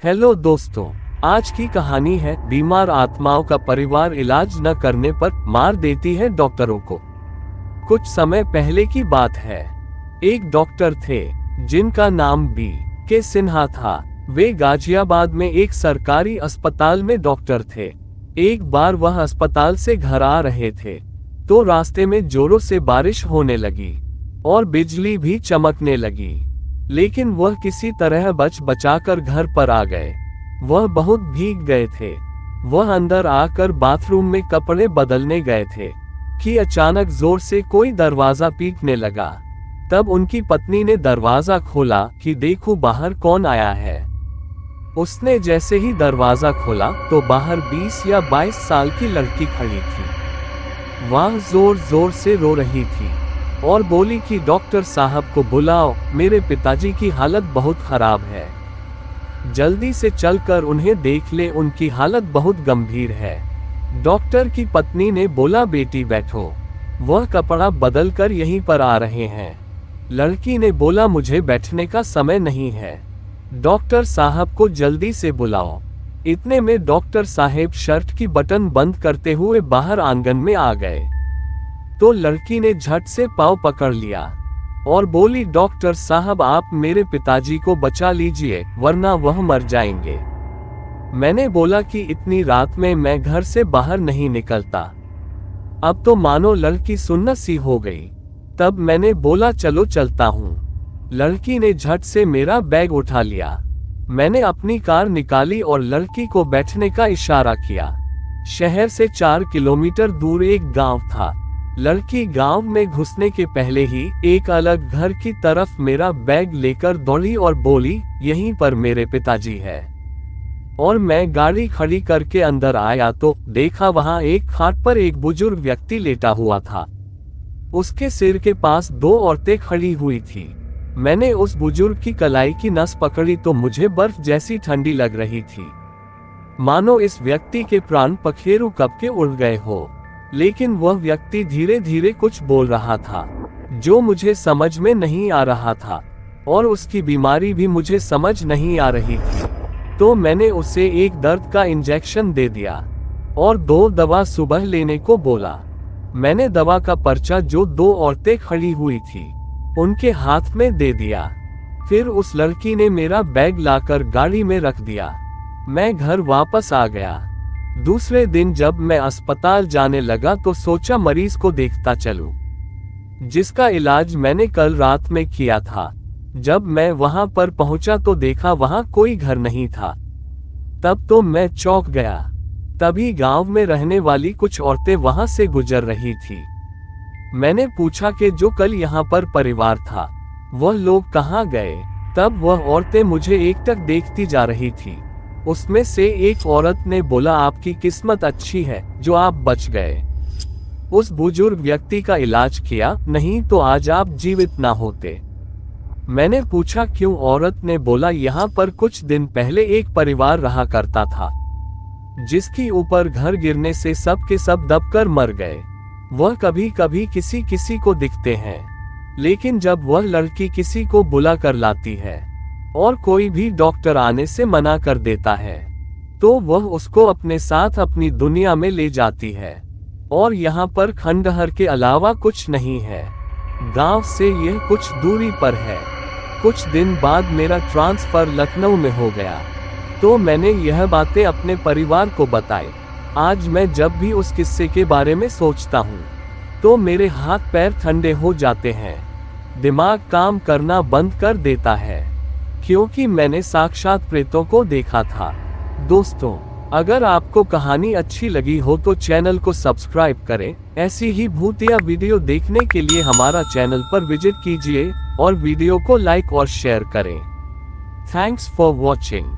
Hello दोस्तों, आज की कहानी है बीमार आत्माओं का परिवार इलाज न करने पर मार देती है डॉक्टरों को। कुछ समय पहले की बात है। एक डॉक्टर थे जिनका नाम B.K. सिन्हा था। वे गाजियाबाद में एक सरकारी अस्पताल में डॉक्टर थे। एक बार वह अस्पताल से घर आ रहे थे तो रास्ते में जोरों से बारिश होने लगी और बिजली भी चमकने लगी, लेकिन वह किसी तरह बचाकर घर पर आ गए। वह बहुत भीग गए थे। वह अंदर आकर बाथरूम में कपड़े बदलने गए थे कि अचानक जोर से कोई दरवाजा पीटने लगा। तब उनकी पत्नी ने दरवाजा खोला कि देखो बाहर कौन आया है। उसने जैसे ही दरवाजा खोला तो बाहर 20 या 22 साल की लड़की खड़ी थी। वह जोर जोर से रो रही थी और बोली कि डॉक्टर साहब को बुलाओ, मेरे पिताजी की हालत बहुत खराब है, जल्दी से चलकर उन्हें देख ले, उनकी हालत बहुत गंभीर है। डॉक्टर की पत्नी ने बोला बेटी बैठो, वह कपड़ा बदलकर यहीं पर आ रहे हैं। लड़की ने बोला मुझे बैठने का समय नहीं है, डॉक्टर साहब को जल्दी से बुलाओ। इतने में डॉक्टर साहब शर्ट की बटन बंद करते हुए बाहर आंगन में आ गए तो लड़की ने झट से पाँव पकड़ लिया और बोली डॉक्टर साहब आप मेरे पिताजी को बचा लीजिए वरना वह मर जाएंगे। मैंने बोला कि इतनी रात में मैं घर से बाहर नहीं निकलता। अब तो मानो लड़की सुन्न सी हो गई। तब मैंने बोला चलो चलता हूँ। लड़की ने झट से मेरा बैग उठा लिया। मैंने अपनी कार निकाली और लड़की को बैठने का इशारा किया। शहर से 4 किलोमीटर दूर एक गांव था। लड़की गांव में घुसने के पहले ही एक अलग घर की तरफ मेरा बैग लेकर दौड़ी और बोली यहीं पर मेरे पिताजी है। और मैं गाड़ी खड़ी करके अंदर आया तो देखा वहां एक खाट पर एक बुजुर्ग व्यक्ति लेटा हुआ था। उसके सिर के पास 2 औरतें खड़ी हुई थी। मैंने उस बुजुर्ग की कलाई की नस पकड़ी तो मुझे बर्फ जैसी ठंडी लग रही थी, मानो इस व्यक्ति के प्राण पखेरु कब के उड़ गए हो। लेकिन वह व्यक्ति धीरे धीरे कुछ बोल रहा था जो मुझे समझ में नहीं आ रहा था और उसकी बीमारी भी मुझे समझ नहीं आ रही थी। तो मैंने उसे एक दर्द का इंजेक्शन दे दिया और 2 दवा सुबह लेने को बोला। मैंने दवा का पर्चा जो 2 औरतें खड़ी हुई थी उनके हाथ में दे दिया। फिर उस लड़की ने मेरा बैग लाकर गाड़ी में रख दिया। मैं घर वापस आ गया। दूसरे दिन जब मैं अस्पताल जाने लगा तो सोचा मरीज को देखता चलूं, जिसका इलाज मैंने कल रात में किया था। जब मैं वहां पर पहुंचा तो देखा वहां कोई घर नहीं था। तब तो मैं चौंक गया। तभी गांव में रहने वाली कुछ औरतें वहां से गुजर रही थी। मैंने पूछा कि जो कल यहाँ पर परिवार था वह लोग कहाँ गए। तब वह औरतें मुझे एकटक देखती जा रही थी। उसमें से एक औरत ने बोला आपकी किस्मत अच्छी है जो आप बच गए। उस बुजुर्ग व्यक्ति का इलाज किया, नहीं तो आज आप जीवित ना होते। मैंने पूछा क्यों। औरत ने बोला यहाँ पर कुछ दिन पहले एक परिवार रहा करता था जिसके ऊपर घर गिरने से सब के सब दबकर मर गए। वह कभी कभी किसी किसी को दिखते हैं, लेकिन जब वह लड़की किसी को बुला कर लाती है और कोई भी डॉक्टर आने से मना कर देता है तो वह उसको अपने साथ अपनी दुनिया में ले जाती है। और यहाँ पर खंडहर के अलावा कुछ नहीं है। गांव से यह कुछ दूरी पर है। कुछ दिन बाद मेरा ट्रांसफर लखनऊ में हो गया तो मैंने यह बातें अपने परिवार को बताई। आज मैं जब भी उस किस्से के बारे में सोचता हूँ तो मेरे हाथ पैर ठंडे हो जाते हैं। दिमाग काम करना बंद कर देता है क्योंकि मैंने साक्षात प्रेतों को देखा था। दोस्तों, अगर आपको कहानी अच्छी लगी हो तो चैनल को सब्सक्राइब करें। ऐसी ही भूतिया वीडियो देखने के लिए हमारा चैनल पर विजिट कीजिए और वीडियो को लाइक और शेयर करें। Thanks for watching.